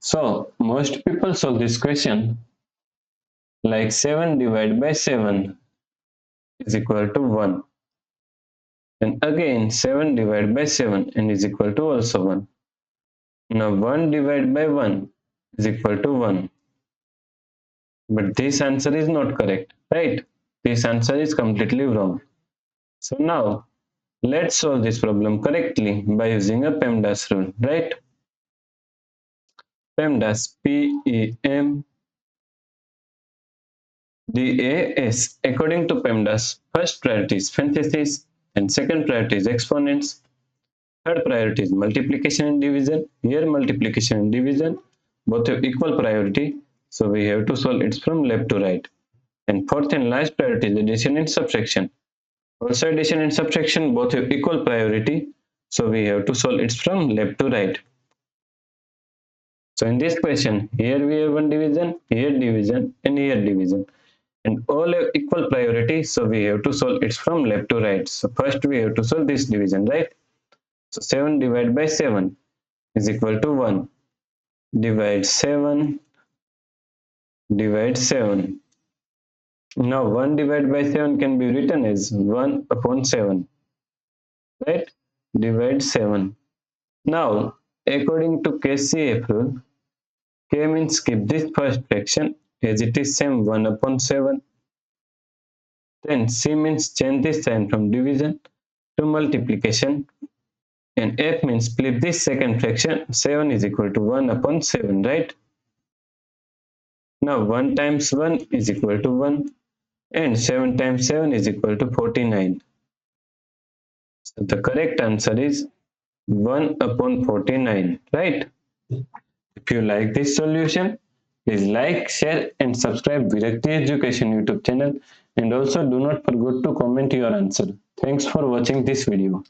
So most people solve this question like 7 divided by 7 is equal to 1. And again 7 divided by 7 and is equal to also 1. Now 1 divided by 1 is equal to 1. But this answer is not correct, right? This answer is completely wrong. So now let's solve this problem correctly by using a PEMDAS rule, right? PEMDAS, P-E-M-D-A-S. According to PEMDAS, first priority is parenthesis and second priority is exponents. Third priority is multiplication and division. Here multiplication and division both have equal priority, so we have to solve it from left to right. And fourth and last priority is addition and subtraction. Also addition and subtraction both have equal priority, so we have to solve it from left to right. So in this question, here we have one division, here division, and here division, and all have equal priority, so we have to solve it from left to right. So first we have to solve this division, right? So 7 divided by 7 is equal to 1. Divide 7, divide 7. Now 1 divided by 7 can be written as 1 upon 7, right? Divide 7. Now, according to KCF rule, K means skip this first fraction as it is same 1 upon 7. Then C means change this sign from division to multiplication. And F means flip this second fraction, 7 is equal to 1 upon 7, right? Now 1 times 1 is equal to 1 and 7 times 7 is equal to 49. So the correct answer is 1 upon 49, right? If you like this solution, please like, share and subscribe Virakti Education YouTube channel, and also do not forget to comment your answer. Thanks for watching this video.